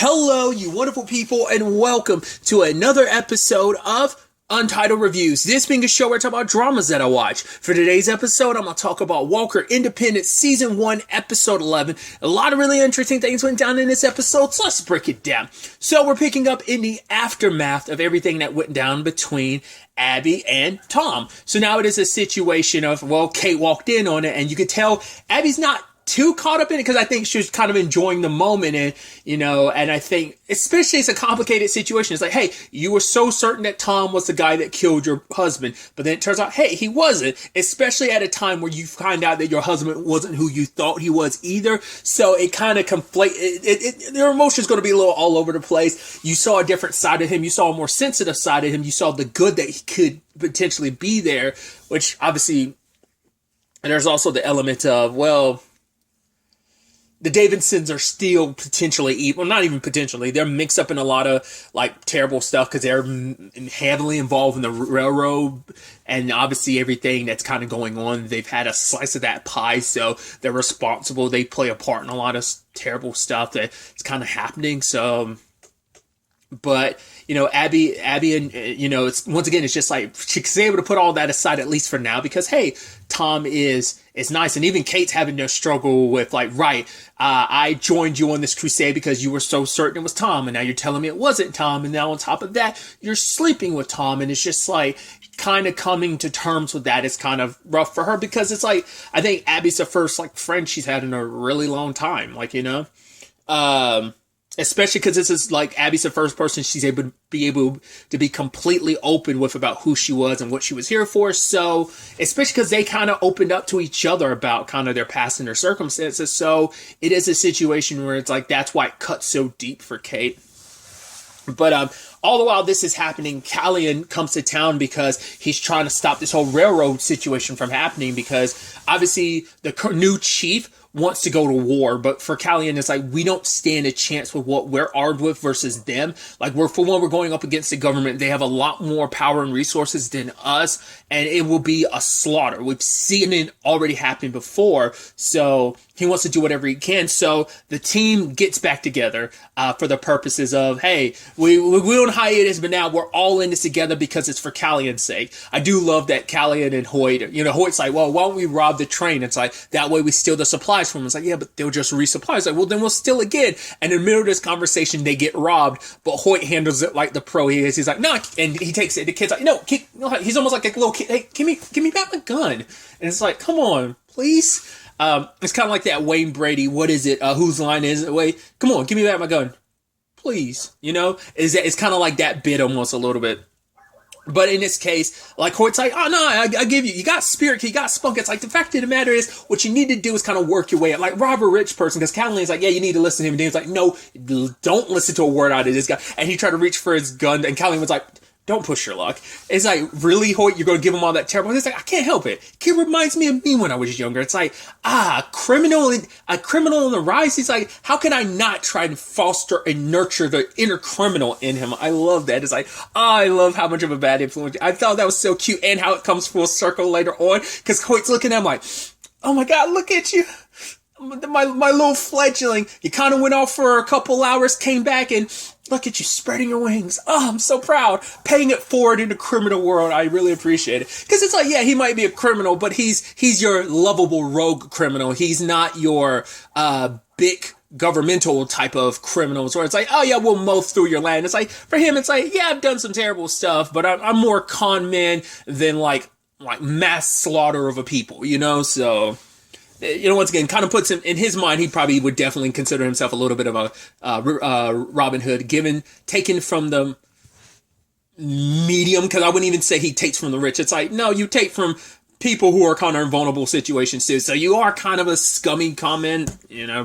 Hello, you wonderful people, and welcome to another episode of Untitled Reviews. This being a show where I talk about dramas that I watch. For today's episode, I'm going to talk about Walker Independent Season 1, Episode 11. A lot of really interesting things went down in this episode, so let's break it down. So we're picking up in the aftermath of everything that went down between Abby and Tom. So now it is a situation of, well, Kate walked in on it, and you could tell Abby's not too caught up in it because I think she was kind of enjoying the moment, and I think especially it's a complicated situation. It's like, hey, you were so certain that Tom was the guy that killed your husband, but then it turns out, hey, he wasn't, especially at a time where you find out that your husband wasn't who you thought he was either. So it kind of your emotions going to be a little all over the place. You saw a different side of him. You saw a more sensitive side of him. You saw the good that he could potentially be there, which obviously, and there's also the element of, well, the Davidsons are still potentially evil. Well, not even potentially. They're mixed up in a lot of like terrible stuff because they're heavily involved in the railroad and obviously everything that's kind of going on. They've had a slice of that pie, so they're responsible. They play a part in a lot of terrible stuff that's kind of happening. So, but Abby, and it's once again, it's just like she's able to put all that aside at least for now because hey, Tom is nice, and even Kate's having to struggle with like, right, I joined you on this crusade because you were so certain it was Tom, and now you're telling me it wasn't Tom, and now on top of that, you're sleeping with Tom, and it's just like kind of coming to terms with that is kind of rough for her because it's like I think Abby's the first like friend she's had in a really long time, especially because this is like Abby's the first person she's able to be completely open with about who she was and what she was here for. So, especially because they kind of opened up to each other about kind of their past and their circumstances. So, it is a situation where it's like that's why it cuts so deep for Kate. But all the while this is happening, Callion comes to town because he's trying to stop this whole railroad situation from happening because obviously the new chief wants to go to war, but for Callion, it's like, we don't stand a chance with what we're armed with versus them. Like, we're going up against the government. They have a lot more power and resources than us, and it will be a slaughter. We've seen it already happen before, so he wants to do whatever he can. So the team gets back together for the purposes of, hey, we on hiatus, but now we're all in this together because it's for Callion's sake. I do love that Callion and Hoyt, Hoyt's like, well, why don't we rob the train? It's like, that way we steal the supplies from them. It's like, yeah, but they'll just resupply. It's like, well, then we'll steal again. And in the middle of this conversation, they get robbed, but Hoyt handles it like the pro he is. He's like, no, and he takes it. The kid's like, no, he's almost like a little kid. Hey, give me back my gun. And it's like, come on, please. It's kind of like that Wayne Brady, what is it? Whose line is it? Wait, come on, give me back my gun. Please. It's kind of like that bit almost a little bit. But in this case, like Hoyt's like, oh no, I give you got spirit, you got spunk. It's like, the fact of the matter is, what you need to do is kind of work your way up. Like, rob a rich person, because Callion's like, yeah, you need to listen to him. And Dave's like, no, don't listen to a word out of this guy. And he tried to reach for his gun, and Callion was like, don't push your luck. It's like, really, Hoyt, you're going to give him all that terrible? It's like, I can't help it. Kid reminds me of me when I was younger. It's like, a criminal on the rise. He's like, how can I not try and foster and nurture the inner criminal in him? I love that. It's like, I love how much of a bad influence. I thought that was so cute, and how it comes full circle later on, because Hoyt's looking at him like, oh my God, look at you. My little fledgling. You kind of went off for a couple hours, came back, and look at you spreading your wings. Oh, I'm so proud. Paying it forward in the criminal world. I really appreciate it. Because it's like, yeah, he might be a criminal, but he's your lovable rogue criminal. He's not your big governmental type of criminals where it's like, oh yeah, we'll mow through your land. It's like, for him, it's like, yeah, I've done some terrible stuff, but I'm more con man than like mass slaughter of a people, so... once again, kind of puts him in his mind. He probably would definitely consider himself a little bit of a Robin Hood, taken from the medium. Because I wouldn't even say he takes from the rich. It's like, no, you take from people who are kind of in vulnerable situations too. So you are kind of a scummy comment,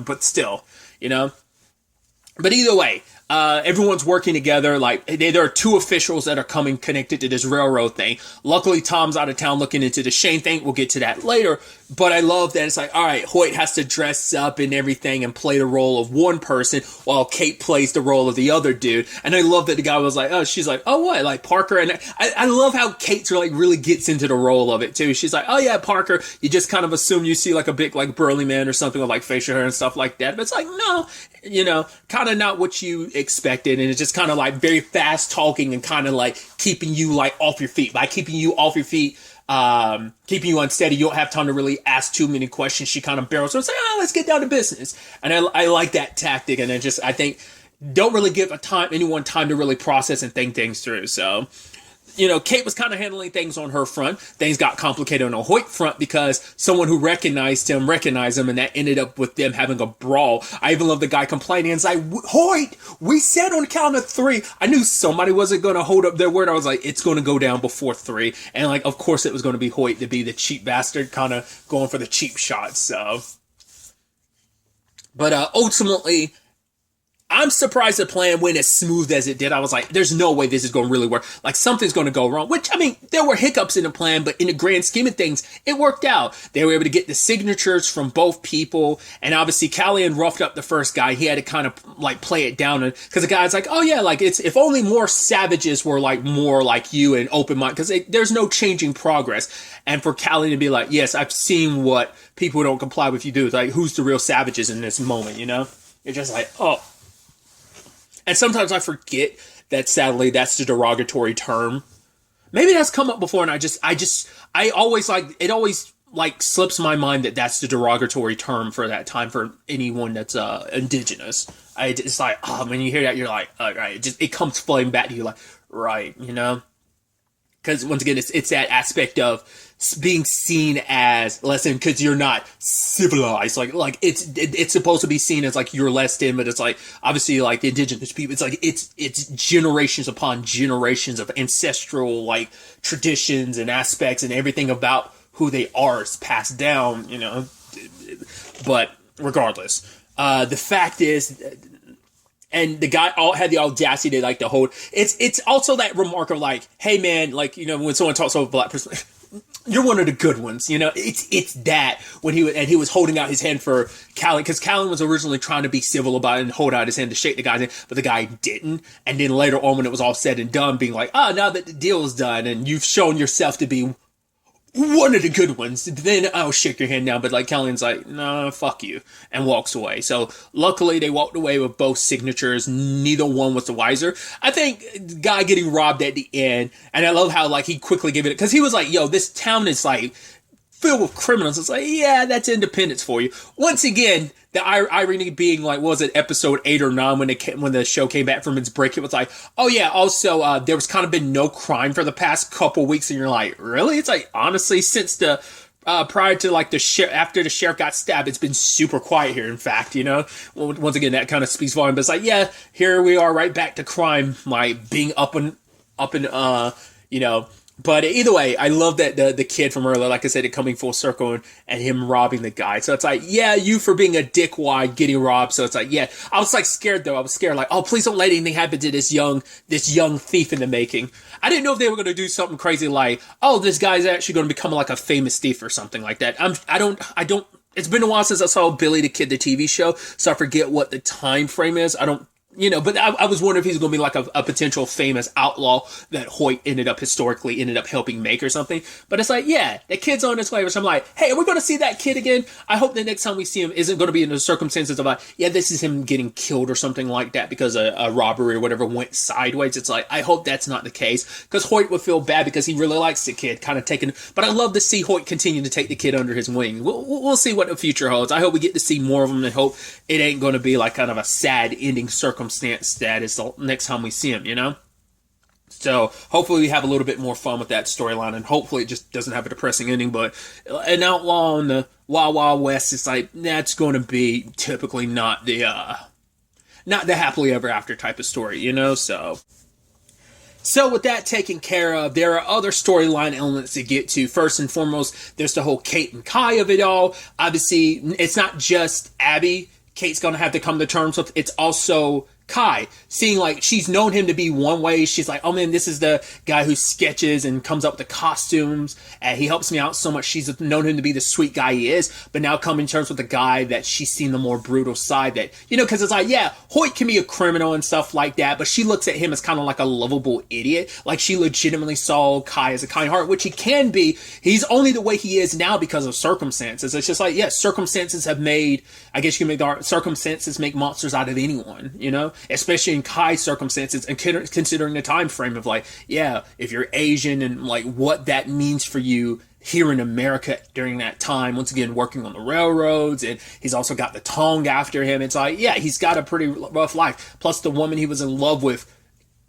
but still, But either way, Everyone's working together. Like there are two officials that are coming connected to this railroad thing. Luckily, Tom's out of town looking into the Shane thing. We'll get to that later. But I love that it's like, all right, Hoyt has to dress up and everything and play the role of one person while Kate plays the role of the other dude. And I love that the guy was like, oh, she's like, oh, what? Like Parker. And I love how Kate like really gets into the role of it too. She's like, oh yeah, Parker. You just kind of assume you see like a big like burly man or something with like facial hair and stuff like that. But it's like, no, kind of not what you expected. And it's just kind of like very fast talking and kind of like keeping you like off your feet. By keeping you off your feet, keeping you unsteady, you don't have time to really ask too many questions. She kind of barrels. So it's like, let's get down to business. And I like that tactic. And I think don't really give anyone time to really process and think things through. So, Kate was kind of handling things on her front. Things got complicated on a Hoyt front because someone who recognized him, and that ended up with them having a brawl. I even love the guy complaining. It's like, Hoyt, we said on count of 3. I knew somebody wasn't going to hold up their word. I was like, it's going to go down before 3. And like, of course it was going to be Hoyt to be the cheap bastard, kind of going for the cheap shots. So, but ultimately, I'm surprised the plan went as smooth as it did. I was like, there's no way this is going to really work. Like, something's going to go wrong. Which, I mean, there were hiccups in the plan, but in the grand scheme of things, it worked out. They were able to get the signatures from both people. And obviously, Callahan roughed up the first guy. He had to kind of, like, play it down. Because the guy's like, oh, yeah, like, if only more savages were, like, more like you and open-minded. Because there's no changing progress. And for Callahan to be like, yes, I've seen what people who don't comply with you do. It's like, who's the real savages in this moment, You're just like, oh. And sometimes I forget that, sadly, that's the derogatory term. Maybe that's come up before, and I always slips my mind that that's the derogatory term for that time for anyone that's indigenous. It's like, oh, when you hear that, you're like, all right, it comes flooding back to you, like, right, Because once again, it's that aspect of being seen as less than, because you're not civilized. Like it's supposed to be seen as like you're less than, but it's like obviously like the indigenous people. It's like it's generations upon generations of ancestral like traditions and aspects and everything about who they are is passed down. But regardless, the fact is. And the guy had the audacity to hold. It's also that remark of like, hey man, like, when someone talks over a black person, you're one of the good ones, It's that when he was holding out his hand for Callan, because Callan was originally trying to be civil about it and hold out his hand to shake the guy's hand, but the guy didn't. And then later on, when it was all said and done, being like, now that the deal's done and you've shown yourself to be one of the good ones, then I'll shake your hand now. But like Callahan's like, no, fuck you, and walks away. So luckily they walked away with both signatures. Neither one was the wiser. I think the guy getting robbed at the end, and I love how like he quickly gave it, because he was like, yo, this town is like filled with criminals. It's like, yeah, that's independence for you. Once again, the irony being like, what was it, episode 8 or 9 when the show came back from its break? It was like, oh yeah, also there was kind of been no crime for the past couple weeks, and you're like, really? It's like, honestly, since the prior to like after the sheriff got stabbed, it's been super quiet here. In fact, once again, that kind of speaks volume. But it's like, yeah, here we are, right back to crime, like being up and But either way, I love that the kid from earlier, like I said, it coming full circle and him robbing the guy. So it's like, yeah, you for being a dickwad getting robbed. So it's like, yeah, I was like scared though. I was scared like, oh, please don't let anything happen to this young thief in the making. I didn't know if they were going to do something crazy like, oh, this guy's actually going to become like a famous thief or something like that. I don't. It's been a while since I saw Billy the Kid, the TV show, so I forget what the time frame is. I don't. But I was wondering if he's going to be like a potential famous outlaw that Hoyt ended up helping make or something. But it's like, yeah, that kid's on his way. So I'm like, hey, are we going to see that kid again? I hope the next time we see him isn't going to be in the circumstances of like, yeah, this is him getting killed or something like that because a robbery or whatever went sideways. It's like, I hope that's not the case, because Hoyt would feel bad because he really likes the kid, kind of taking. But I love to see Hoyt continue to take the kid under his wing. We'll see what the future holds. I hope we get to see more of him, and hope it ain't going to be like kind of a sad ending circumstance status the next time we see him, So hopefully we have a little bit more fun with that storyline, and hopefully it just doesn't have a depressing ending. But an outlaw in the Wild Wild West, it's like, that's going to be typically not the happily ever after type of story, So with that taken care of, there are other storyline elements to get to. First and foremost, there's the whole Kate and Kai of it all. Obviously, it's not just Abby Kate's going to have to come to terms with. It's also Kai, seeing like she's known him to be one way. She's like, oh man, this is the guy who sketches and comes up with the costumes, and he helps me out so much. She's known him to be the sweet guy he is, but now coming to terms with the guy that she's seen the more brutal side that, because it's like, yeah, Hoyt can be a criminal and stuff like that, but she looks at him as kind of like a lovable idiot. Like she legitimately saw Kai as a kind heart, which he can be. He's only the way he is now because of circumstances. It's just like, yes, circumstances have made, I guess you can make the circumstances make monsters out of anyone, especially in Kai's circumstances, and considering the time frame of like, yeah, if you're Asian and like what that means for you here in America during that time, once again working on the railroads, and he's also got the Tong after him. It's like, yeah, he's got a pretty rough life. Plus the woman he was in love with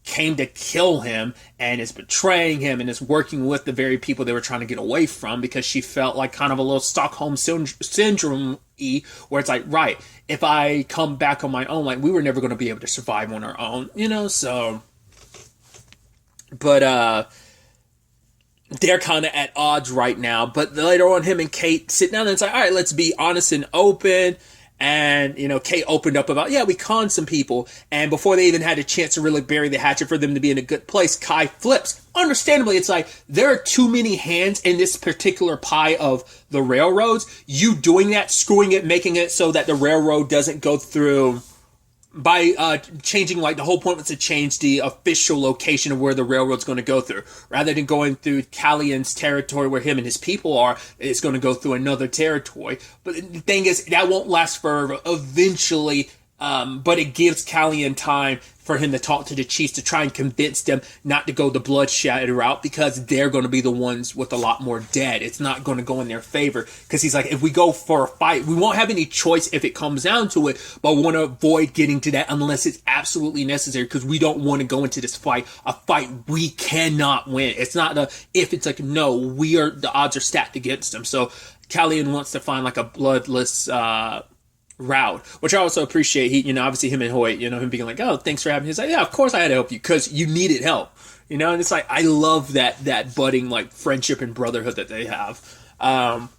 came to kill him and is betraying him and is working with the very people they were trying to get away from, because she felt like kind of a little Stockholm syndrome-y, where it's like, right, if I come back on my own, like we were never going to be able to survive on our own, so, but, they're kind of at odds right now. But later on, him and Kate sit down and it's like, all right, let's be honest and open. And, Kate opened up about, yeah, we conned some people. And before they even had a chance to really bury the hatchet for them to be in a good place, Kai flips. Understandably, it's like, there are too many hands in this particular pie of the railroads. You doing that, screwing it, making it so that the railroad doesn't go through by changing, like the whole point was to change the official location of where the railroad's going to go through. Rather than going through Callian's territory where him and his people are, it's going to go through another territory. But the thing is, that won't last forever. Eventually, but it gives Callian time for him to talk to the chiefs to try and convince them not to go the bloodshed route, because they're going to be the ones with a lot more dead. It's not going to go in their favor, because he's like, if we go for a fight, we won't have any choice if it comes down to it, but we want to avoid getting to that unless it's absolutely necessary, because we don't want to go into this fight, a fight we cannot win. It's not a if, it's like, no, the odds are stacked against them. So Callian wants to find like a bloodless route, which I also appreciate. He, obviously him and Hoyt, him being like, oh, thanks for having me. He's like, yeah, of course I had to help you because you needed help, and it's like, I love that budding like friendship and brotherhood that they have. But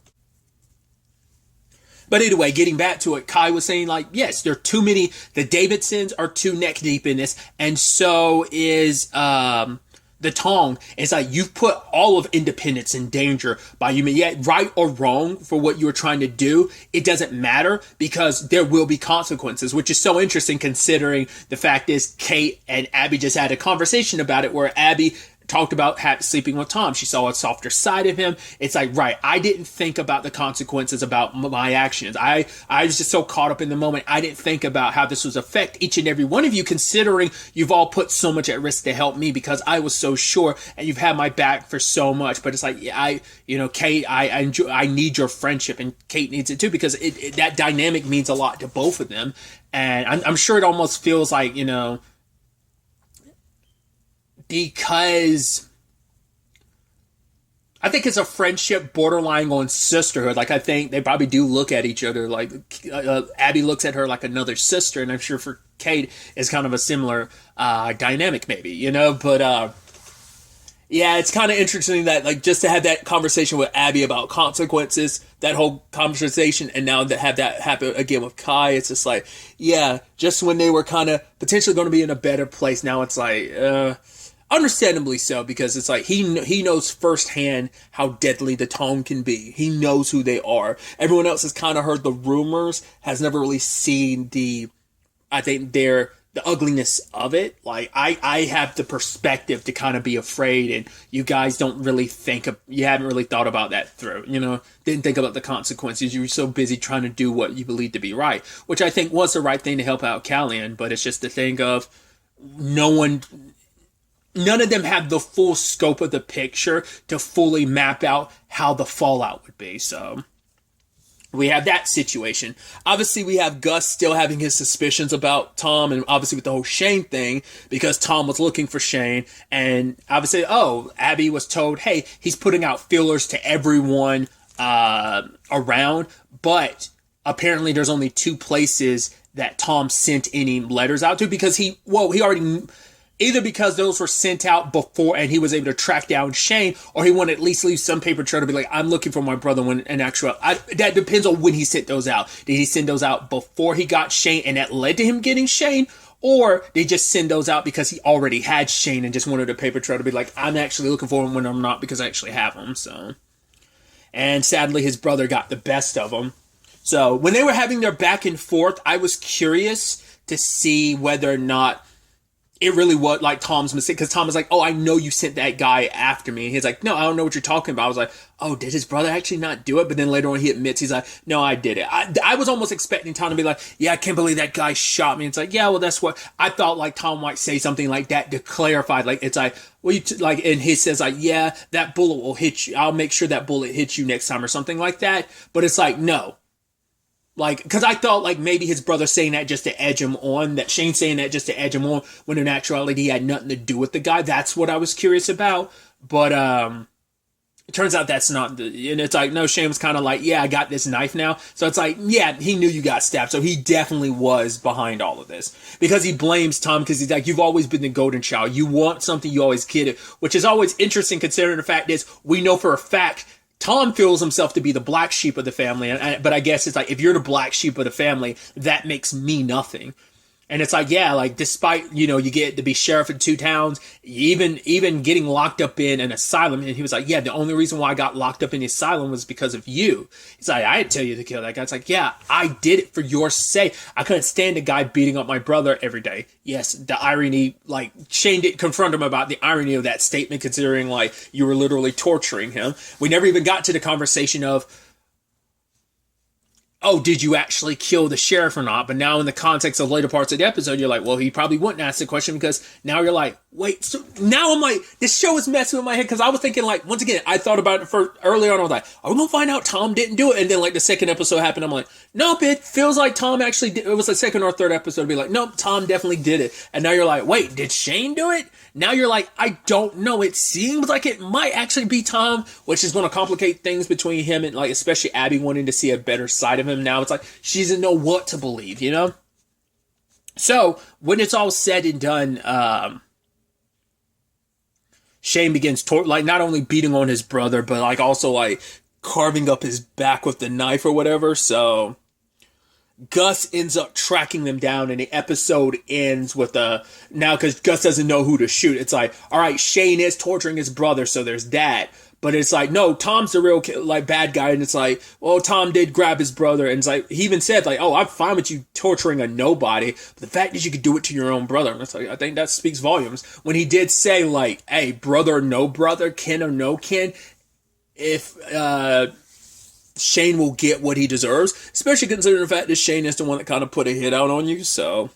anyway, getting back to it, Kai was saying like, yes, there are too many, the Davidsons are too neck deep in this, and so is the Tong. It's like, you've put all of independence in danger by you. Yet, right or wrong for what you're trying to do, it doesn't matter, because there will be consequences, which is so interesting considering the fact is Kate and Abby just had a conversation about it, where Abby talked about sleeping with Tom. She saw a softer side of him. It's like, right, I didn't think about the consequences about my actions. I was just so caught up in the moment. I didn't think about how this would affect each and every one of you, considering you've all put so much at risk to help me, because I was so sure and you've had my back for so much. But it's like, Kate, I need your friendship, and Kate needs it too, because that dynamic means a lot to both of them. And I'm sure it almost feels like, because I think it's a friendship borderline on sisterhood. Like, I think they probably do look at each other like Abby looks at her like another sister, and I'm sure for Kate it's kind of a similar dynamic, maybe, But yeah, it's kind of interesting that, like, just to have that conversation with Abby about consequences, that whole conversation, and now to have that happen again with Kai, it's just like, yeah, just when they were kind of potentially going to be in a better place, now it's like, understandably so, because it's like he knows firsthand how deadly the Tong can be. He knows who they are. Everyone else has kind of heard the rumors, has never really seen the ugliness of it. Like, I have the perspective to kind of be afraid, and you guys don't really you haven't really thought about that through, didn't think about the consequences. You were so busy trying to do what you believe to be right, which I think was the right thing to help out Callian, but it's just the thing of none of them have the full scope of the picture to fully map out how the fallout would be. So we have that situation. Obviously, we have Gus still having his suspicions about Tom, and obviously with the whole Shane thing, because Tom was looking for Shane, and obviously, Abby was told, hey, he's putting out feelers to everyone around, but apparently there's only 2 places that Tom sent any letters out to, because he already... Either because those were sent out before and he was able to track down Shane, or he wanted to at least leave some paper trail to be like, I'm looking for my brother, when in actual... that depends on when he sent those out. Did he send those out before he got Shane and that led to him getting Shane? or they just send those out because he already had Shane and just wanted a paper trail to be like, I'm actually looking for him when I'm not because I actually have him. So, and sadly, his brother got the best of him. So when they were having their back and forth, I was curious to see whether or not it really was like Tom's mistake, because Tom was like, oh, I know you sent that guy after me. And he's like, no, I don't know what you're talking about. I was like, oh, did his brother actually not do it? But then later on he admits, he's like, no, I did it. I was almost expecting Tom to be like, yeah, I can't believe that guy shot me. It's like, yeah, well, that's what I thought. Like Tom might say something like that to clarify. Like, it's like, well, like, and he says like, yeah, that bullet will hit you. I'll make sure that bullet hits you next time or something like that. But it's like, no. Like, because I thought, like, maybe his brother saying that just to edge him on, that Shane saying that just to edge him on, when in actuality he had nothing to do with the guy. That's what I was curious about. But, it turns out that's not and it's like, no, Shane was kind of like, yeah, I got this knife now. So it's like, yeah, he knew you got stabbed. So he definitely was behind all of this. Because he blames Tom, because he's like, you've always been the golden child. You want something, you always get it. Which is always interesting, considering the fact is, we know for a fact Tom feels himself to be the black sheep of the family, but I guess it's like, if you're the black sheep of the family, that makes me nothing. And it's like, yeah, like, despite, you get to be sheriff in 2 towns, even getting locked up in an asylum. And he was like, yeah, the only reason why I got locked up in the asylum was because of you. He's like, I didn't tell you to kill that guy. It's like, yeah, I did it for your sake. I couldn't stand a guy beating up my brother every day. Yes, the irony, like, Shane didn't confront him about the irony of that statement, considering, like, you were literally torturing him. We never even got to the conversation of, oh, did you actually kill the sheriff or not? But now in the context of later parts of the episode, you're like, well, he probably wouldn't ask the question, because now you're like, wait, so now I'm like, this show is messing with my head, because I was thinking, like, once again, I thought about it early on, I was like, are we going to find out Tom didn't do it? And then, like, the second episode happened, I'm like, nope, it feels like Tom actually did. It was the second or third episode to be like, nope, Tom definitely did it. And now you're like, wait, did Shane do it? Now you're like, I don't know. It seems like it might actually be Tom, which is going to complicate things between him and, like, especially Abby wanting to see a better side of him. Now it's like, she doesn't know what to believe, So, when it's all said and done, Shane begins like, not only beating on his brother, but, like, also, like, carving up his back with the knife or whatever. So Gus ends up tracking them down, and the episode ends with now, because Gus doesn't know who to shoot. It's like, all right, Shane is torturing his brother, so there's that. But it's like, no, Tom's the real, like, bad guy. And it's like, well, Tom did grab his brother. And it's like, he even said, like, oh, I'm fine with you torturing a nobody. But the fact that you could do it to your own brother, and it's like, I think that speaks volumes. When he did say, like, hey, brother or no brother, kin or no kin, if Shane will get what he deserves, especially considering the fact that Shane is the one that kind of put a hit out on you. So,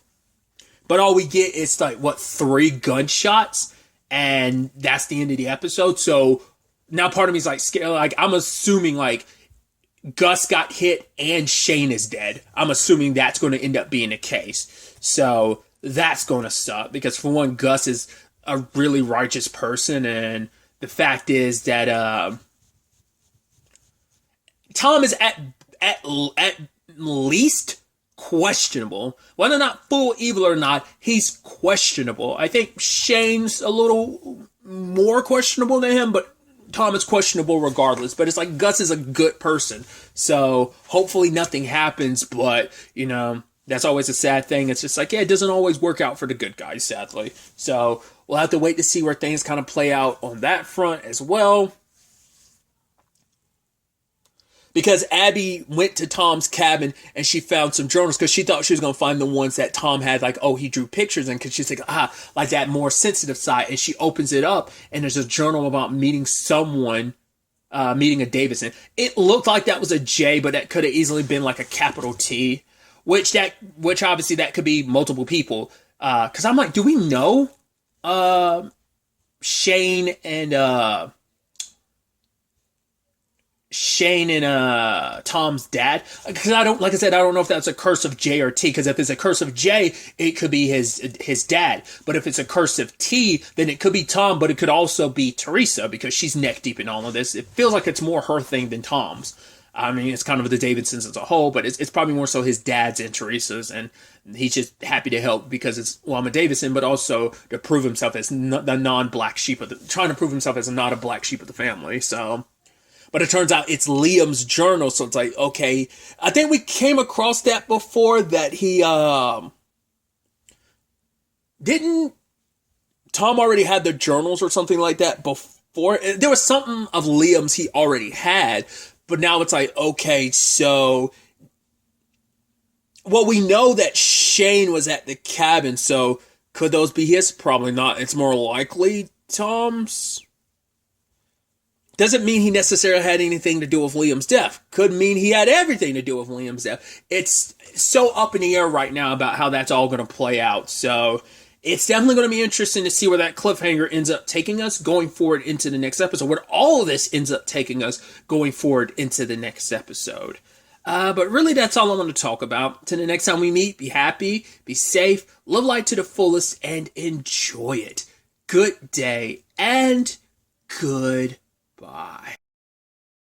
but all we get is, like, what, 3 gunshots? And that's the end of the episode. So now part of me is like, scared. Like, I'm assuming, like, Gus got hit and Shane is dead. I'm assuming that's going to end up being the case. So that's going to suck, because for one, Gus is a really righteous person, and the fact is that Tom is at least questionable. Whether or not full evil or not, he's questionable. I think Shane's a little more questionable than him, but Tom is questionable regardless. But it's like, Gus is a good person, so hopefully nothing happens. But that's always a sad thing. It's just like, yeah, it doesn't always work out for the good guys, sadly. So we'll have to wait to see where things kind of play out on that front as well. Because Abby went to Tom's cabin and she found some journals, because she thought she was going to find the ones that Tom had, like, oh, he drew pictures in, because she's like, like that more sensitive side. And she opens it up, and there's a journal about meeting someone, meeting a Davidson. It looked like that was a J, but that could have easily been like a capital T, which obviously that could be multiple people. Because I'm like, do we know Shane and Tom's dad? Because I don't know if that's a curse of J or T, because if it's a curse of J, it could be his dad. But if it's a curse of T, then it could be Tom, but it could also be Teresa, because she's neck deep in all of this. It feels like it's more her thing than Tom's. I mean, it's kind of the Davidsons as a whole, but it's probably more so his dad's and Teresa's, and he's just happy to help because I'm a Davidson, but also to prove himself as the non-black sheep trying to prove himself as not a black sheep of the family. So, but it turns out it's Liam's journal, so it's like, okay, I think we came across that before, that he didn't Tom already had the journals or something like that before? There was something of Liam's he already had, but now it's like, okay, so, well, we know that Shane was at the cabin, so could those be his? Probably not. It's more likely Tom's. Doesn't mean he necessarily had anything to do with Liam's death. Could mean he had everything to do with Liam's death. It's so up in the air right now about how that's all going to play out. So it's definitely going to be interesting to see where that cliffhanger ends up taking us going forward into the next episode. Where all of this ends up taking us going forward into the next episode. But really, that's all I want to talk about. Till the next time we meet, be happy, be safe, live life to the fullest, and enjoy it. Good day and goodbye.